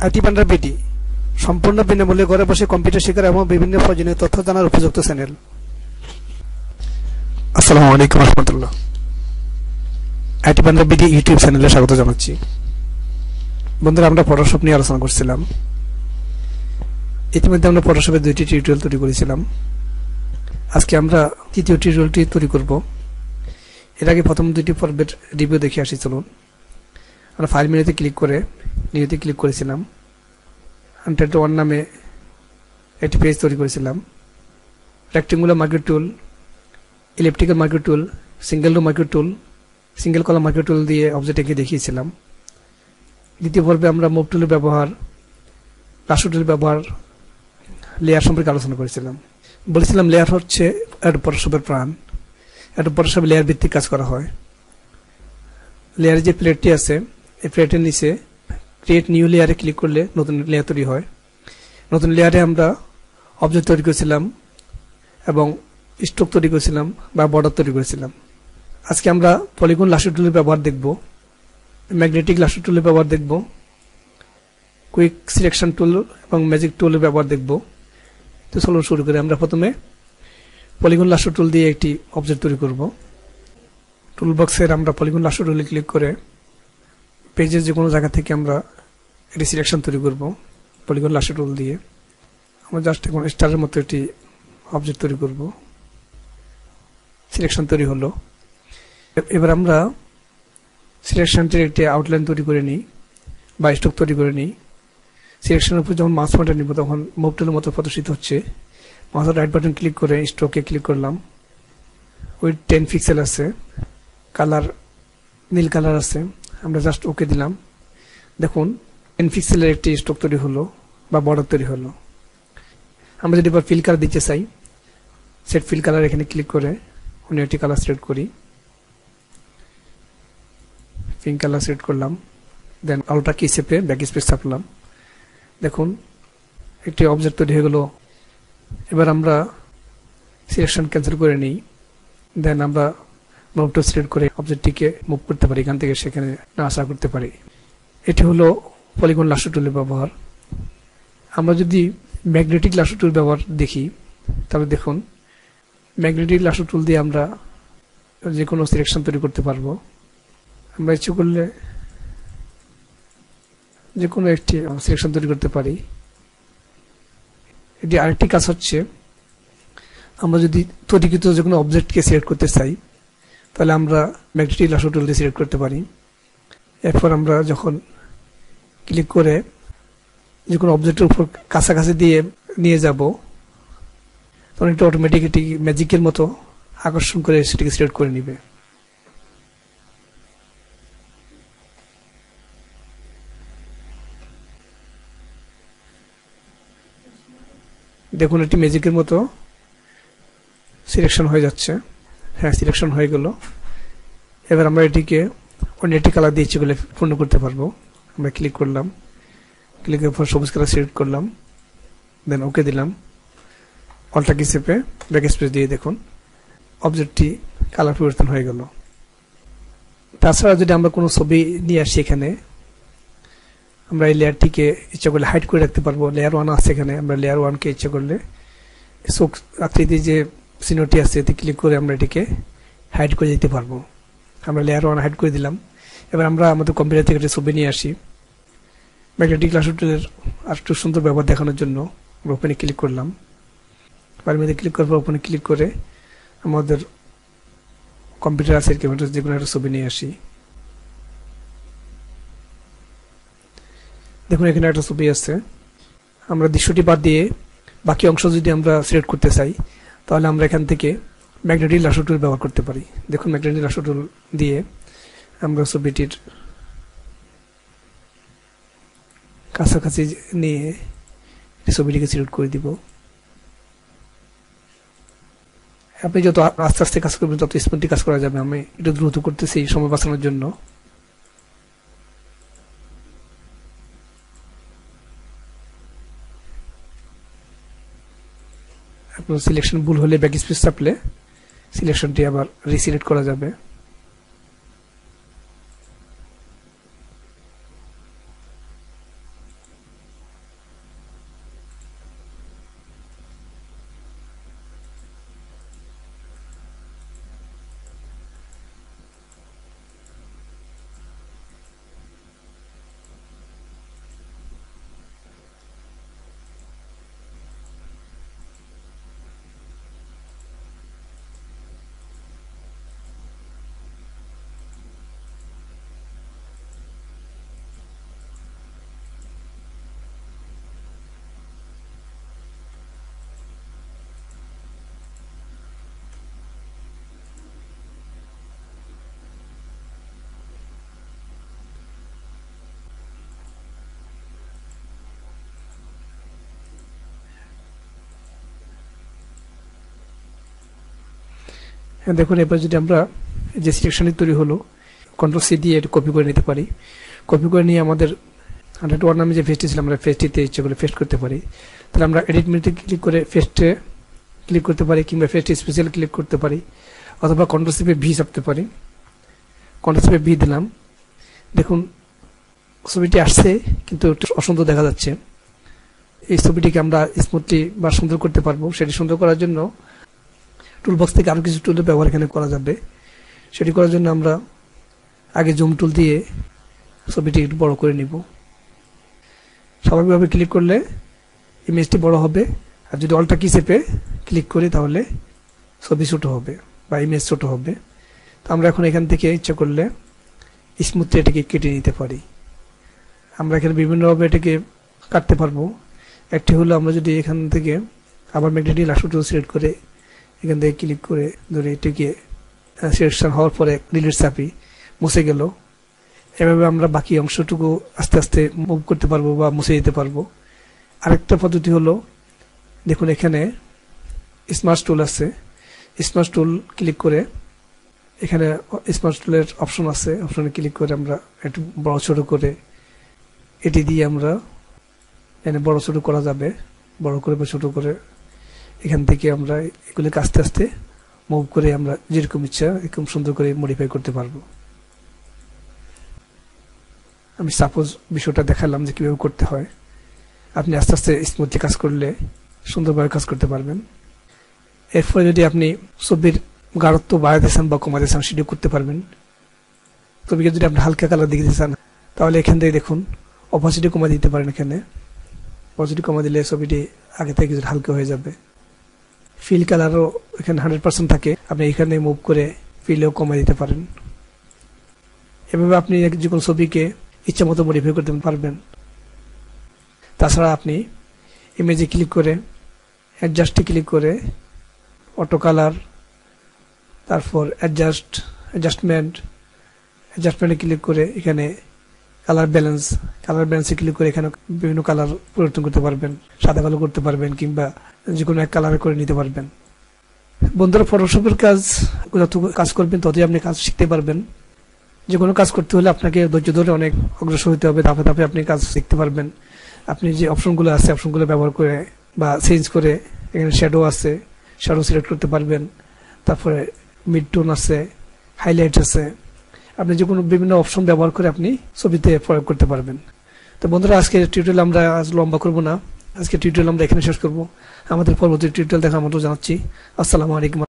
ITvander-bd সম্পূর্ণ বিনামূল্যে ঘরে বসে কম্পিউটার শেখার এবং বিভিন্ন প্রয়োজনীয় তথ্য জানার উপযুক্ত চ্যানেল। আসসালামু আলাইকুম ওয়া রাহমাতুল্লাহ। ITvander-bd ইউটিউব চ্যানেলে স্বাগত জানাচ্ছি। বন্ধুরা, আমরা ফটোশপ নিয়ে আলোচনা করছিলাম। ইতিমধ্যে আমরা ফটোশপের দুইটি টিউটোরিয়াল তৈরি করেছিলাম। আজকে আমরা তৃতীয় টিউটোরিয়ালটি তৈরি করব। এর আগে প্রথম দুইটি পর্বের রিভিউ দেখে আসি চলুন। আমরা ফাইল মেনুতে ক্লিক করে নিউতে ক্লিক করেছিলাম। আনটাইটেল 1 নামে একটি পেজ তৈরি করেছিলাম। Rectangular marquee tool, elliptical marquee tool, single row marquee tool, single column marquee tool দিয়ে অবজেক্ট এঁকে দেখিয়েছিলাম। দ্বিতীয় পর্বে আমরা মুভ টুলের ব্যবহার, রাস্টার টুলের ব্যবহার, লেয়ার সম্পর্কে আলোচনা করেছিলাম। বলেছিলাম লেয়ার হচ্ছে ফটোশপের প্রাণ। ফটোশপে লেয়ার ভিত্তিক কাজ করা হয়। লেয়ারের যে প্লেটটি আছে, এই প্লেটের নিচে ক্রিয়েট নিউ লেয়ারে ক্লিক করলে নতুন লেয়ার তৈরি হয়। নতুন লেয়ারে আমরা অবজেক্ট তৈরি করেছিলাম এবং স্ট্রোক তৈরি করেছিলাম বা বর্ডার তৈরি করেছিলাম। আজকে আমরা পলিগন লাস্টার টুলের ব্যবহার দেখব, ম্যাগনেটিক লাস্টার টুলের ব্যবহার দেখব, কুইক সিলেকশন টুল এবং ম্যাজিক টুলের ব্যবহার দেখব। তো চলুন শুরু করি। আমরা প্রথমে পলিগন লাস্টার টুল দিয়ে একটি অবজেক্ট তৈরি করব। টুল বক্সের আমরা পলিগন লাস্টার টুলে ক্লিক করে পেজের যে কোনো জায়গা থেকে আমরা একটি সিলেকশন তৈরি করব পলিগন লাস্টার টুল দিয়ে। আমরা জাস্ট এখন স্টারের মতো একটি অবজেক্ট তৈরি করব। সিলেকশন তৈরি হলো। এবার আমরা সিলেকশনটির একটি আউটলাইন তৈরি করে নিই বা স্ট্রোক তৈরি করে নিই। সিলেকশনের উপর যখন মাউস পয়েন্টার নিব তখন মুভ টুলের মতো প্রদর্শিত হচ্ছে। মাউসের রাইট বাটন ক্লিক করে স্ট্রোকে ক্লিক করলাম। ওই 10 পিক্সেল আছে, কালার নীল কালার আছে, আমরা জাস্ট ওকে দিলাম। দেখুন 10 পিক্সেলের একটি স্ট্রোক তৈরি হলো বা বর্ডার তৈরি হলো। আমরা যদি এবার ফিল কালার দিতে চাই, সেট ফিল কালার এখানে ক্লিক করে অন্য একটি কালার সিলেক্ট করি। পিঙ্ক কালার সিলেক্ট করলাম, দেন আলট্রা কি চেপে ব্যাক স্পেস চাপলাম। দেখুন একটি অবজেক্ট তৈরি হয়ে গেল। এবার আমরা সিলেকশন ক্যান্সেল করে নিই। দেন আমরা মুভ টুল সিলেক্ট করে অবজেক্টটিকে মুভ করতে পারি, এখান থেকে সেখানে আসা করতে পারি। এটি হলো পলিগন লাস্টার টুলের ব্যবহার। আমরা যদি ম্যাগনেটিক লাস্টার টুল ব্যবহার দেখি, তাহলে দেখুন ম্যাগনেটিক লাস্টার টুল দিয়ে আমরা যে কোনো সিলেকশন তৈরি করতে পারবো। আমরা ইচ্ছে করলে যে কোনো একটি সিলেকশন তৈরি করতে পারি। এটি আরেকটি কাজ হচ্ছে, আমরা যদি তৈরিকৃত যে কোনো অবজেক্টকে সিলেক্ট করতে চাই, তাহলে আমরা ম্যাগনেটিক লাস্টার টুল দিয়ে সিলেক্ট করতে পারি। এরপর আমরা যখন ক্লিক করে যে কোনো অবজেক্টের উপর কাছাকাছি দিয়ে নিয়ে যাব, তখন এটা অটোমেটিক এটি ম্যাজিকের মতো আকর্ষণ করে সেটিকে সিলেক্ট করে নিবে। দেখুন এটি ম্যাজিকের মতো সিলেকশন হয়ে যাচ্ছে। হ্যাঁ, সিলেকশন হয়ে গেল। এবার আমরা এটিকে অন্য একটি কালার দিয়ে ইচ্ছে করলে পূর্ণ করতে পারবো। আমরা ক্লিক করলাম, ক্লিকের পর সবুজ কালার সিলেক্ট করলাম, দেন ওকে দিলাম। অল্টা কি চেপে ব্যাক স্পেস দিয়ে দেখুন অবজেক্টটি কালার পরিবর্তন হয়ে গেল। তাছাড়া যদি আমরা কোনো ছবি নিয়ে আসি, এখানে আমরা এই লেয়ারটিকে ইচ্ছা করলে হাইড করে রাখতে পারবো। লেয়ার 1 আছে এখানে, আমরা লেয়ার 1কে ইচ্ছা করলে চোখ আকৃতির যে চিহ্নটি আছে এতে ক্লিক করে আমরা এটিকে হাইড করে দিতে পারবো। আমরা লেয়ার 1 হাইড করে দিলাম। এবার আমরা আমাদের কম্পিউটার থেকে একটা ছবি নিয়ে আসি। ম্যাগনেটিক লাস্টার টুলের আর একটু সুন্দর ব্যবহার দেখানোর জন্য আমরা ওপেনে ক্লিক করলাম। ফাইল মেনুতে ক্লিক করার পর ওপেনে ক্লিক করে আমাদের কম্পিউটার আছে ক্যামেরা যে কোনো একটা ছবি নিয়ে আসি। দেখুন এখানে একটা ছবি আছে। আমরা দৃশ্যটি বাদ দিয়ে বাকি অংশ যদি আমরা সিলেক্ট করতে চাই, তাহলে আমরা এখান থেকে ম্যাগনেটিক লাস্টার টুল ব্যবহার করতে পারি। দেখুন ম্যাগনেটিক লাস্টার টুল দিয়ে আমরা ছবিটির কাছাকাছি নিয়ে ছবিটিকে সিলেক্ট করে দিব। আপনি যত আস্তে আস্তে কাজ করবেন তত স্পিডে কাজ করা যাবে। আমি একটু দ্রুত করতেছি সময় বাঁচানোর জন্য। আপনার সিলেকশন ভুল হলে ব্যাক স্পেস চাপলে সিলেকশনটি আবার রিসিলেক্ট করা যাবে। হ্যাঁ দেখুন, এবার যদি আমরা যে সিলেকশনটি তৈরি হলো কন্ট্রোল সি দিয়ে কপি করে নিতে পারি। কপি করে নিয়ে আমাদের 101 নামে যে পেজটি ছিল আমরা পেজটিতে ইচ্ছে করে পেস্ট করতে পারি। তাহলে আমরা এডিট মেনুতে ক্লিক করে পেস্টে ক্লিক করতে পারি, কিংবা পেস্ট স্পেশাল ক্লিক করতে পারি, অথবা কন্ট্রোল সি ভি চাপতে পারি। কন্ট্রোল সি ভি দিলাম, দেখুন ছবিটি আসছে কিন্তু একটু অসুন্দর দেখা যাচ্ছে। এই ছবিটিকে আমরা স্মুথলি বা সুন্দর করতে পারবো। সেটি সুন্দর করার জন্য টুলবক্স থেকে আরো কিছু টুলের ব্যবহার এখানে করা যাবে। সেটি করার জন্য আমরা আগে জুম টুল দিয়ে ছবিটি একটু বড় করে নিব। স্বাভাবিকভাবে ক্লিক করলে ইমেজটি বড় হবে, আর যদি অল্টা কি চেপে ক্লিক করি তাহলে ছবি ছোট হবে বা ইমেজ ছোট হবে। তো আমরা এখন এখান থেকে ইচ্ছা করলে স্মুথলি এটাকে কেটে নিতে পারি। আমরা এখানে বিভিন্নভাবে এটাকে কাটতে পারবো। একটি হলো আমরা যদি এখান থেকে আবার ম্যাগনেটিক লাস্ট টুল সিলেক্ট করে এখান থেকে ক্লিক করে ধরে এটাকে সিলেকশন হওয়ার পরে ডিলিট চাপি, মুছে গেল। এভাবে আমরা বাকি অংশটুকু আস্তে আস্তে মুভ করতে পারবো বা মুছে দিতে পারবো। আরেকটা পদ্ধতি হলো, দেখুন এখানে স্মার্ট টুল আছে। স্মার্ট টুল ক্লিক করে এখানে স্মার্ট টুলের অপশন আছে, অপশনে ক্লিক করে আমরা একটু বড় ছোট করে এটি দিয়ে আমরা এখানে বড় ছোট করা যাবে। বড় করে বা ছোট করে এখান থেকে আমরা এগুলোকে আস্তে আস্তে মুভ করে আমরা যেরকম ইচ্ছা এরকম সুন্দর করে মডিফাই করতে পারবো। আমি সাপোজ বিষয়টা দেখালাম যে কিভাবে করতে হয়। আপনি আস্তে আস্তে স্মুথলি কাজ করলে সুন্দরভাবে কাজ করতে পারবেন। এরপরে যদি আপনি ছবির গাঢ়ত্ব বাড়াতে চান বা কমাতে চান সেটিও করতে পারবেন। ছবিকে যদি আপনি হালকা কালার দিতে চান তাহলে এখান থেকে দেখুন অপাসিটি কমা দিতে পারেন। এখানে অপাসিটি কমা দিলে ছবিটি আগে থেকে কিছুটা হালকা হয়ে যাবে। ফিল কালারও এখানে 100% থাকে, আপনি এখানে মুভ করে ফিলও কমা দিতে পারেন। এভাবে আপনি যে কোনো ছবিকে ইচ্ছা মতো মডিফাই করতে পারবেন। তাছাড়া আপনি ইমেজে ক্লিক করে অ্যাডজাস্টে ক্লিক করে অটো কালার, তারপর অ্যাডজাস্টমেন্টে ক্লিক করে এখানে কালার ব্যালেন্সে ক্লিক করে এখানে বিভিন্ন কালার পরিবর্তন করতে পারবেন, সাদা কালো করতে পারবেন, কিংবা যে কোনো এক কালারে করে নিতে পারবেন। বন্ধুরা, ফটোশপের যত কাজ করবেন ততই আপনি কাজ শিখতে পারবেন। যে কোনো কাজ করতে হলে আপনাকে ধৈর্য ধরে অনেক অগ্রসর হতে হবে। ধাপে ধাপে আপনি কাজ শিখতে পারবেন। আপনি যে অপশনগুলো আছে অপশনগুলো ব্যবহার করে বা চেঞ্জ করে এখানে শ্যাডো আছে, শ্যাডো সিলেক্ট করতে পারবেন। তারপরে মিড টোন আছে, হাইলাইট আছে। আপনি যে কোনো বিভিন্ন অপশন ব্যবহার করে আপনি ছবিতে প্রয়োগ করতে পারবেন। তো বন্ধুরা, আজকে টিউটোরিয়াল আমরা আজ লম্বা করব না। আজকে টিউটোরিয়াল আমরা এখানে শেষ করব। আমাদের পরবর্তী টিউটোরিয়াল দেখা আমন্ত্রণ জানাচ্ছি। আসসালামু আলাইকুম।